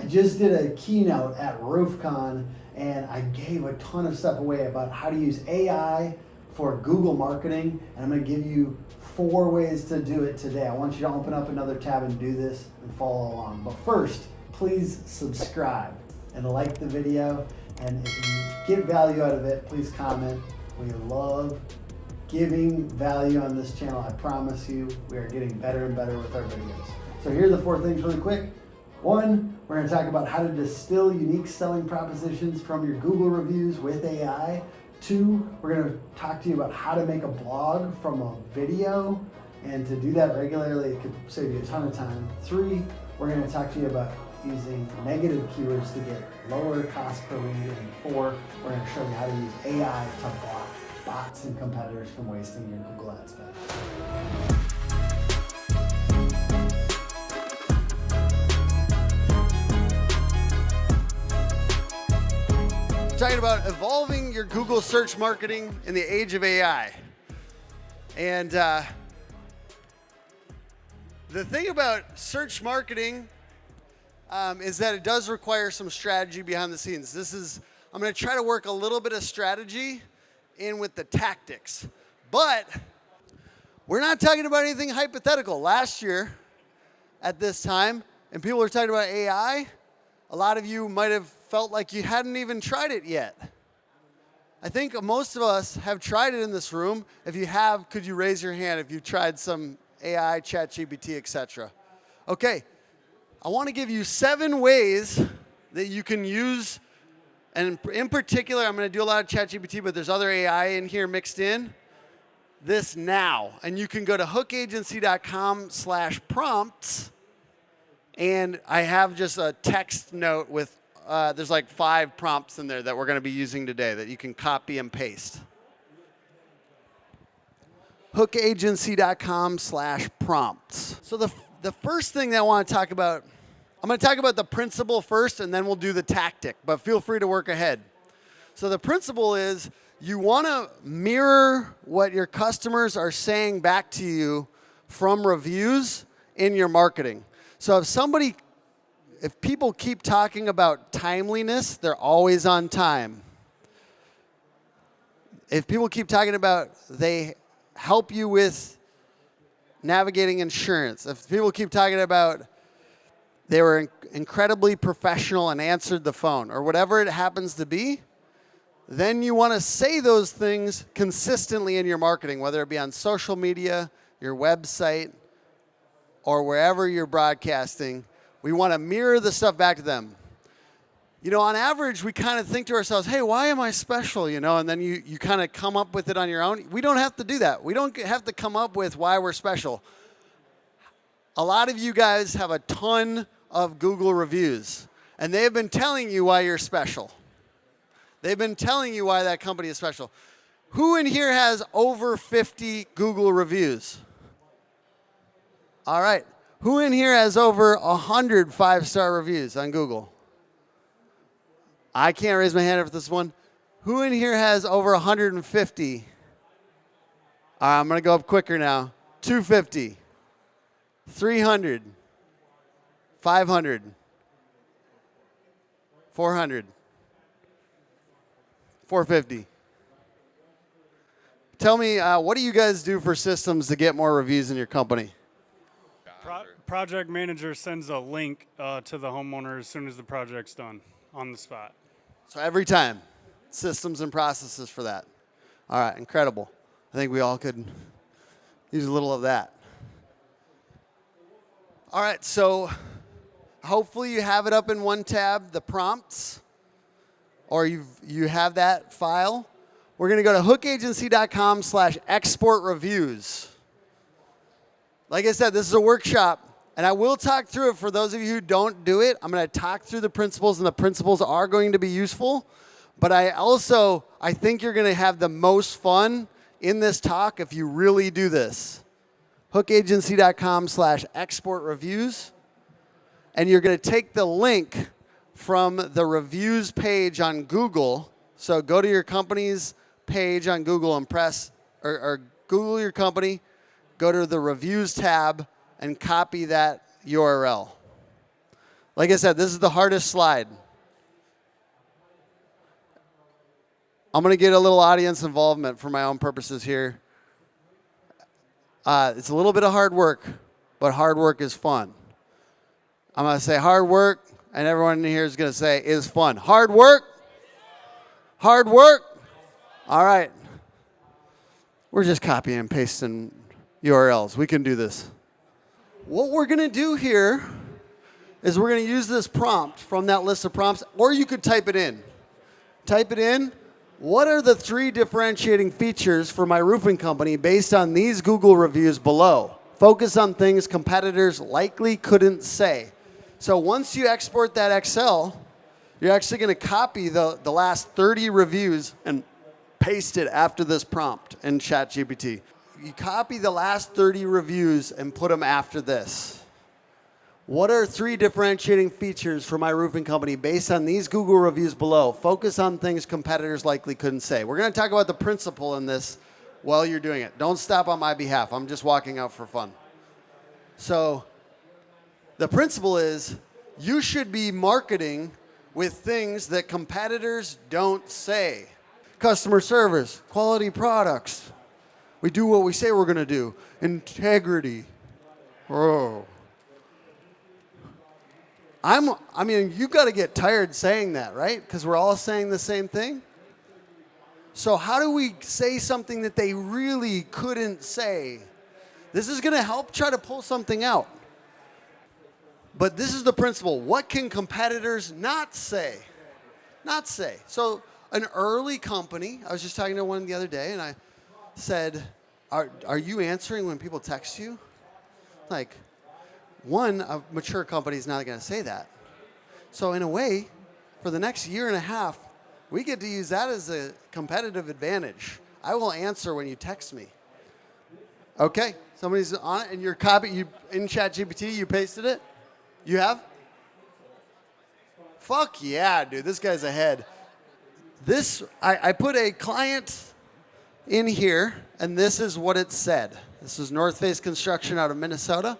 just did a keynote at RoofCon, and I gave a ton of stuff away about how to use AI for Google marketing, and I'm going to give you 4 ways to do it today. I want you to open up another tab and do this and follow along. But first, please subscribe and like the video, and if you get value out of it, please comment. We love giving value on this channel. I promise you, we are getting better and better with our videos. So here are the 4 things really quick. 1, we're going to talk about how to distill unique selling propositions from your Google reviews with AI. 2, we're going to talk to you about how to make a blog from a video, and to do that regularly, it could save you a ton of time. 3, we're going to talk to you about using negative keywords to get lower cost per lead. And 4, we're going to show you how to use AI to block bots and competitors from wasting your Google ad spend. Talking about evolving your Google search marketing in the age of AI. And the thing about search marketing is that it does require some strategy behind the scenes. I'm going to try to work a little bit of strategy in with the tactics. But we're not talking about anything hypothetical. Last year at this time, and people were talking about AI, a lot of you might have felt like you hadn't even tried it yet. I think most of us have tried it in this room. If you have, could you raise your hand if you've tried some AI, ChatGPT, etc.? Okay, I want to give you 7 ways that you can use, and in particular, I'm going to do a lot of ChatGPT, but there's other AI in here mixed in, this now. And you can go to hookagency.com/prompts, and I have just a text note with there's like 5 prompts in there that we're going to be using today that you can copy and paste. hookagency.com/prompts. So the first thing that I want to talk about, I'm going to talk about the principle first, and then we'll do the tactic, but feel free to work ahead. So the principle is you want to mirror what your customers are saying back to you from reviews in your marketing. So if people keep talking about timeliness, they're always on time. If people keep talking about they help you with navigating insurance, if people keep talking about they were incredibly professional and answered the phone, or whatever it happens to be, then you want to say those things consistently in your marketing, whether it be on social media, your website, or wherever you're broadcasting. We want to mirror the stuff back to them. You know, on average, we kind of think to ourselves, hey, why am I special? You know, and then you kind of come up with it on your own. We don't have to do that. We don't have to come up with why we're special. A lot of you guys have a ton of Google reviews, and they have been telling you why you're special. They've been telling you why that company is special. Who in here has over 50 Google reviews? All right. Who in here has over 100 5-star reviews on Google? I can't raise my hand for this one. Who in here has over 150? I'm going to go up quicker now. 250, 300, 500, 400, 450. Tell me, what do you guys do for systems to get more reviews in your company? Project manager sends a link to the homeowner as soon as the project's done, on the spot. So every time, systems and processes for that. All right, incredible. I think we all could use a little of that. All right, so hopefully you have it up in one tab, the prompts, or you have that file. We're going to go to hookagency.com/export reviews. Like I said, this is a workshop. And I will talk through it for those of you who don't do it. I'm going to talk through the principles, and the principles are going to be useful. But I think you're going to have the most fun in this talk if you really do this. hookagency.com/export reviews. And you're going to take the link from the reviews page on Google. So go to your company's page on Google and press, or Google your company, go to the reviews tab, and copy that URL. Like I said, this is the hardest slide. I'm going to get a little audience involvement for my own purposes here. It's a little bit of hard work, but hard work is fun. I'm going to say hard work, and everyone in here is going to say is fun. Hard work? Hard work? All right. We're just copying and pasting URLs. We can do this. What we're going to do here is we're going to use this prompt from that list of prompts, or you could type it in. Type it in. What are the 3 differentiating features for my roofing company based on these Google reviews below? Focus on things competitors likely couldn't say. So once you export that Excel, you're actually going to copy the last 30 reviews and paste it after this prompt in ChatGPT. You copy the last 30 reviews and put them after this. What are 3 differentiating features for my roofing company based on these Google reviews below? Focus on things competitors likely couldn't say. We're going to talk about the principle in this while you're doing it. Don't stop on my behalf. I'm just walking out for fun. So the principle is you should be marketing with things that competitors don't say. Customer service, quality products. We do what we say we're going to do. Integrity. Oh. I mean, you've got to get tired saying that, right? Because we're all saying the same thing. So how do we say something that they really couldn't say? This is going to help try to pull something out. But this is the principle. What can competitors not say? Not say. So an early company, I was just talking to one the other day, and I said, are you answering when people text you? Like, one, a mature company is not going to say that. So in a way, for the next year and a half, we get to use that as a competitive advantage. I will answer when you text me. Okay, somebody's on it, and you're you in ChatGPT, you pasted it? You have? Fuck yeah, dude, this guy's ahead. I put a client in here, and this is what it said. This is North Face Construction out of Minnesota.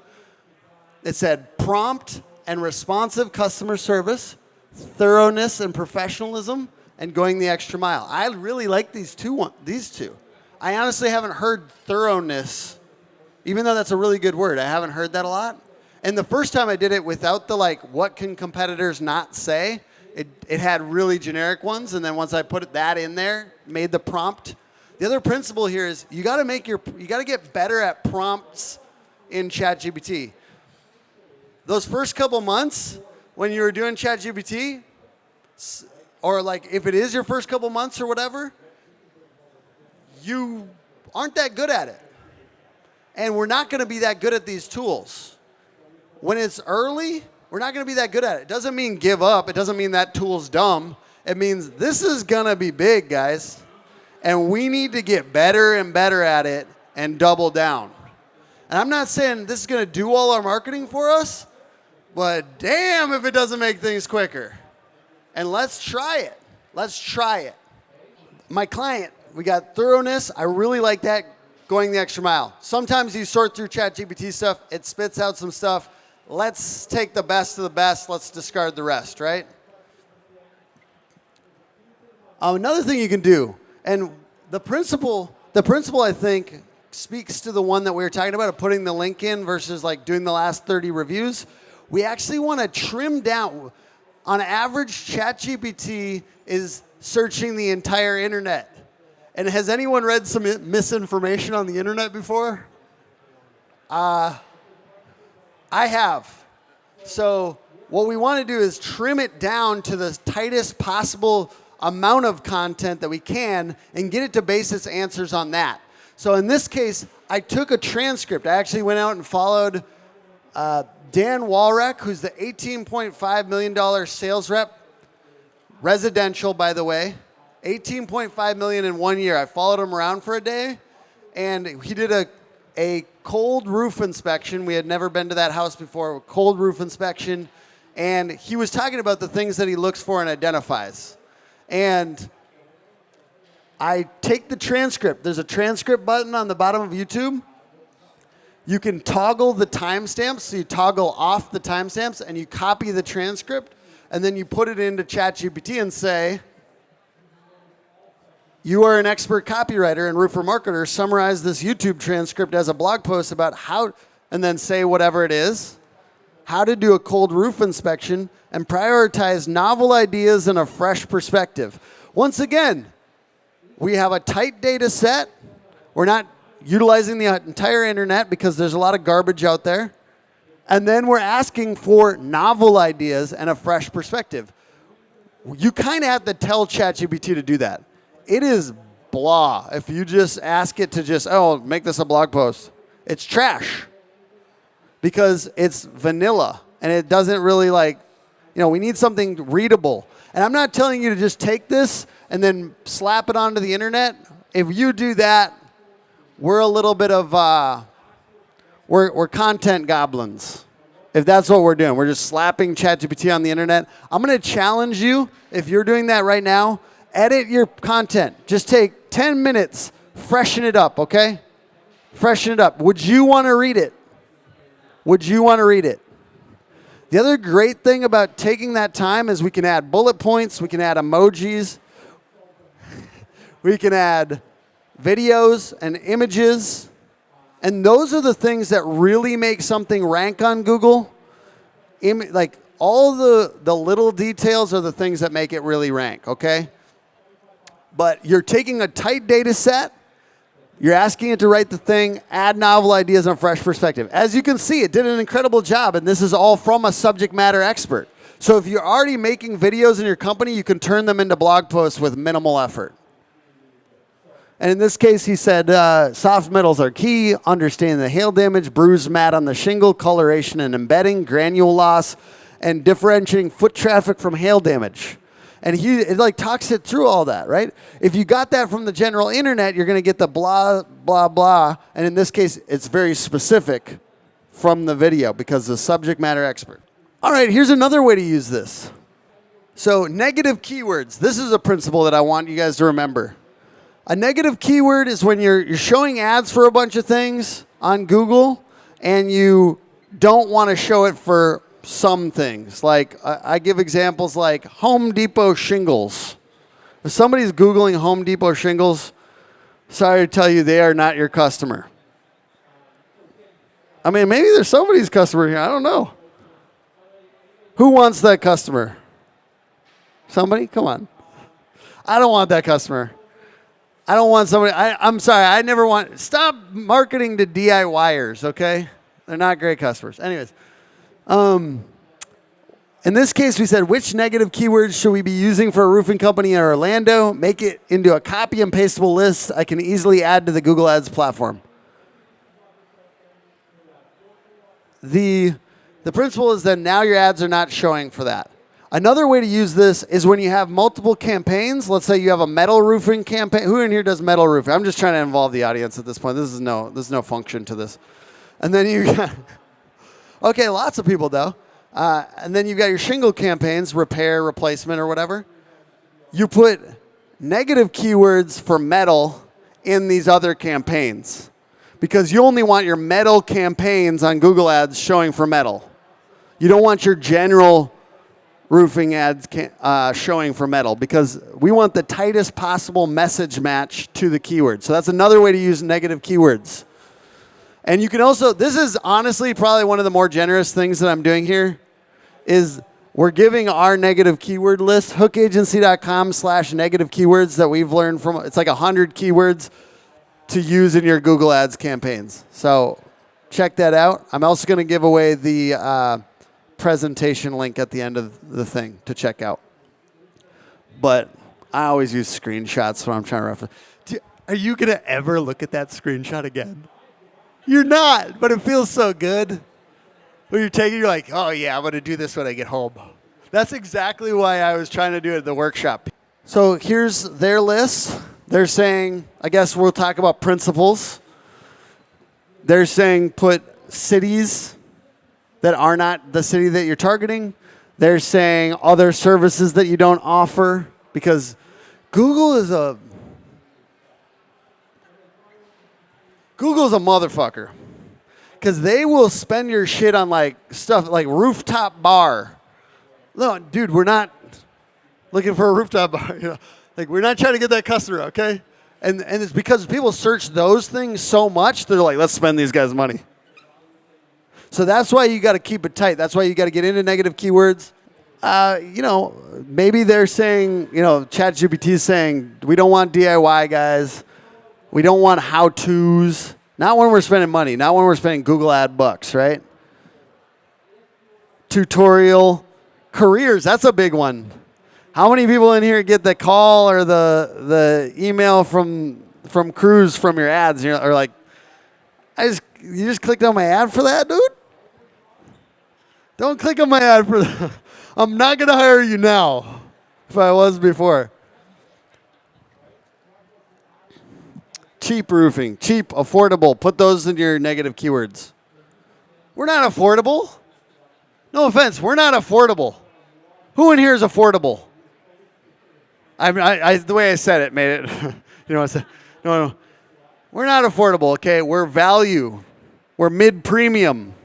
It said prompt and responsive customer service, thoroughness and professionalism, and going the extra mile. I really like these two. I honestly haven't heard thoroughness, even though that's a really good word. I haven't heard that a lot. And the first time I did it without the what can competitors not say, it had really generic ones. And then once I put that in there, made the prompt. The other principle here is you got to get better at prompts in ChatGPT. Those first couple months when you were doing ChatGPT, or if it is your first couple months or whatever, you aren't that good at it. And we're not going to be that good at these tools. When it's early, we're not going to be that good at it. It doesn't mean give up. It doesn't mean that tool's dumb. It means this is going to be big, guys. And we need to get better and better at it and double down. And I'm not saying this is going to do all our marketing for us, but damn if it doesn't make things quicker. And let's try it. Let's try it. My client, we got thoroughness. I really like that, going the extra mile. Sometimes you sort through ChatGPT stuff. It spits out some stuff. Let's take the best of the best. Let's discard the rest, right? Another thing you can do, and the principle I think speaks to the one that we were talking about of putting the link in versus doing the last 30 reviews. We actually want to trim down. On average, ChatGPT is searching the entire internet. And has anyone read some misinformation on the internet before? I have. So what we want to do is trim it down to the tightest possible amount of content that we can and get it to base its answers on that. So in this case, I took a transcript. I actually went out and followed Dan Walrek, who's the $18.5 million sales rep, residential, by the way, $18.5 million in 1 year. I followed him around for a day, and he did a cold roof inspection. We had never been to that house before, a cold roof inspection, and he was talking about the things that he looks for and identifies. And I take the transcript. There's a transcript button on the bottom of YouTube. You can toggle the timestamps. So you toggle off the timestamps and you copy the transcript and then you put it into ChatGPT and say, you are an expert copywriter and roofer marketer. Summarize this YouTube transcript as a blog post about how, and then say whatever it is, how to do a cold roof inspection and prioritize novel ideas and a fresh perspective. Once again, we have a tight data set. We're not utilizing the entire internet because there's a lot of garbage out there. And then we're asking for novel ideas and a fresh perspective. You kind of have to tell ChatGPT to do that. It is blah if you just ask it to just, oh, make this a blog post. It's trash because it's vanilla and it doesn't really we need something readable. And I'm not telling you to just take this and then slap it onto the internet. If you do that, we're a little bit of, we're content goblins. If that's what we're doing, we're just slapping ChatGPT on the internet. I'm going to challenge you, if you're doing that right now, edit your content. Just take 10 minutes, freshen it up, okay? Freshen it up. Would you want to read it? Would you want to read it? The other great thing about taking that time is we can add bullet points, we can add emojis, we can add videos and images, and those are the things that really make something rank on Google. All the little details are the things that make it really rank, okay? But you're taking a tight data set, you're asking it to write the thing, add novel ideas and a fresh perspective. As you can see, it did an incredible job, and this is all from a subject matter expert. So if you're already making videos in your company, you can turn them into blog posts with minimal effort. And in this case, he said, soft metals are key, understanding the hail damage, bruise mat on the shingle, coloration and embedding, granule loss, and differentiating foot traffic from hail damage. And it talks it through all that, right? If you got that from the general internet, you're going to get the blah, blah, blah. And in this case, it's very specific from the video because the subject matter expert. All right, here's another way to use this. So negative keywords. This is a principle that I want you guys to remember. A negative keyword is when you're showing ads for a bunch of things on Google and you don't want to show it for some things. I give examples like Home Depot shingles. If somebody's Googling Home Depot shingles, sorry to tell you, they are not your customer. I mean, maybe there's somebody's customer here. I don't know. Who wants that customer? Somebody? Come on. I don't want that customer. I don't want somebody. I'm sorry. I never want. Stop marketing to DIYers, okay? They're not great customers. Anyways. In this case, we said, which negative keywords should we be using for a roofing company in Orlando? Make it into a copy and pastable list I can easily add to the Google Ads platform. The principle is that now your ads are not showing for that. Another way to use this is when you have multiple campaigns. Let's say you have a metal roofing campaign. Who in here does metal roofing? I'm just trying to involve the audience at this point. There's no function to this. And then you got... Okay, lots of people, though. And then you've got your shingle campaigns, repair, replacement, or whatever. You put negative keywords for metal in these other campaigns because you only want your metal campaigns on Google Ads showing for metal. You don't want your general roofing ads showing for metal because we want the tightest possible message match to the keyword. So that's another way to use negative keywords. And you can also, this is honestly probably one of the more generous things that I'm doing here, is we're giving our negative keyword list, hookagency.com/negative keywords that we've learned from, it's like 100 keywords to use in your Google Ads campaigns. So check that out. I'm also going to give away the presentation link at the end of the thing to check out. But I always use screenshots when I'm trying to reference. Are you going to ever look at that screenshot again? You're not, but it feels so good. When you're taking, you're like, oh yeah, I'm going to do this when I get home. That's exactly why I was trying to do it at the workshop. So here's their list. They're saying, I guess we'll talk about principles. They're saying put cities that are not the city that you're targeting. They're saying other services that you don't offer because Google's a motherfucker. Because they will spend your shit on like stuff like rooftop bar. No, dude, we're not looking for a rooftop bar. You know, like we're not trying to get that customer, okay? And it's because people search those things so much, they're like, let's spend these guys' money. So that's why you got to keep it tight. That's why you got to get into negative keywords. You know, maybe they're saying, you know, ChatGPT is saying, we don't want DIY guys. We don't want how-tos. Not when we're spending money. Not when we're spending Google ad bucks, right? Tutorial. Careers, that's a big one. How many people in here get the call or the email from Cruise from your ads? And you're like, you just clicked on my ad for that, dude? Don't click on my ad for that. I'm not going to hire you now if I was before. Cheap roofing. Cheap, affordable. Put those in your negative keywords. We're not affordable. No offense. We're not affordable. Who in here is affordable? The way I said it made it. You know what I said? No. We're not affordable, okay? We're value. We're mid-premium.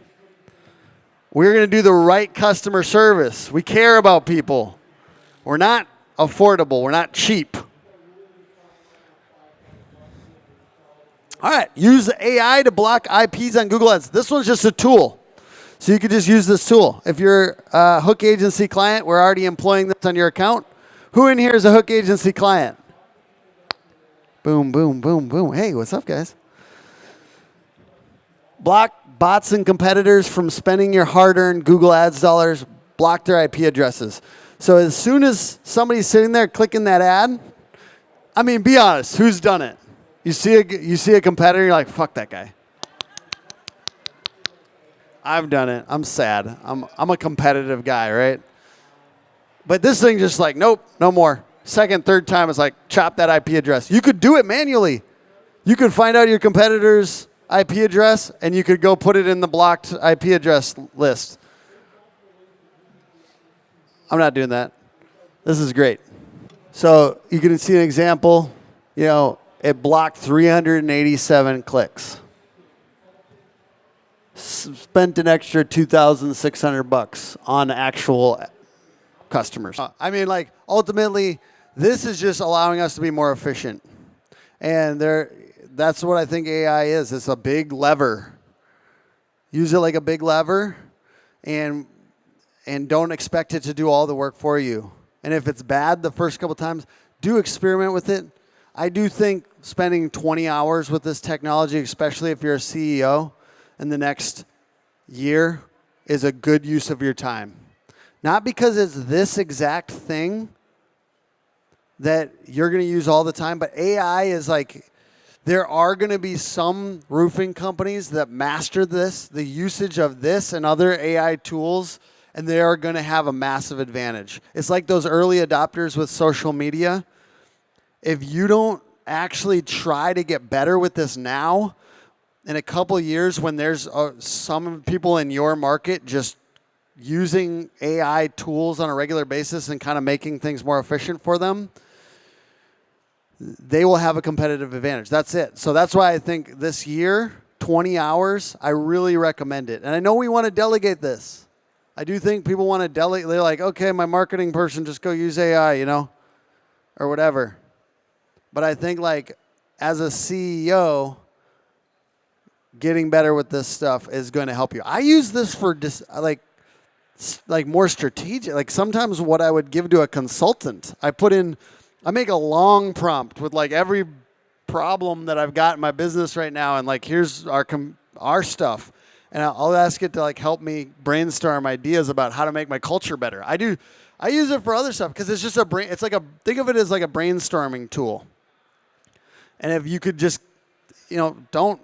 We're going to do the right customer service. We care about people. We're not affordable. We're not cheap. All right. Use AI to block IPs on Google Ads. This one's just a tool. So you could just use this tool. If you're a Hook Agency client, we're already employing this on your account. Who in here is a Hook Agency client? Boom, boom, boom, boom. Hey, what's up, guys? Block bots and competitors from spending your hard-earned Google Ads dollars. Block their IP addresses. So as soon as somebody's sitting there clicking that ad, I mean, be honest. Who's done it? You see a competitor, you're like, fuck that guy. I've done it. I'm sad. I'm a competitive guy, right? But this thing just like, nope, no more. Second, third time, it's like, chop that IP address. You could do it manually. You could find out your competitor's IP address, and you could go put it in the blocked IP address list. I'm not doing that. This is great. So you can see an example. You know, it blocked 387 clicks. Spent an extra $2,600 on actual customers. I mean, like, ultimately, this is just allowing us to be more efficient. And that's what I think AI is. It's a big lever. Use it like a big lever, and don't expect it to do all the work for you. And if it's bad the first couple times, do experiment with it. I do think spending 20 hours with this technology, especially if you're a CEO, in the next year is a good use of your time. Not because it's this exact thing that you're going to use all the time, but AI is like, there are going to be some roofing companies that master this, the usage of this and other AI tools, and they are going to have a massive advantage. It's like those early adopters with social media. If you don't actually try to get better with this now, in a couple of years when there's some people in your market just using AI tools on a regular basis and kind of making things more efficient for them, they will have a competitive advantage. That's it. So that's why I think this year, 20 hours, I really recommend it. And I know we want to delegate this. I do think people want to delegate. They're like, okay, my marketing person, just go use AI, you know, or whatever. But I think, like, as a CEO, getting better with this stuff is going to help you. I use this for like more strategic. Like sometimes what I would give to a consultant, I make a long prompt with like every problem that I've got in my business right now, and like here's our stuff, and I'll ask it to like help me brainstorm ideas about how to make my culture better. I use it for other stuff because it's just think of it as like a brainstorming tool. And if you could just, don't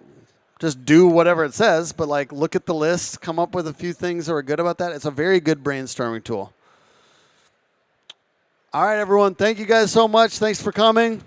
just do whatever it says, but like look at the list, come up with a few things that are good about that. It's a very good brainstorming tool. All right, everyone. Thank you guys so much. Thanks for coming.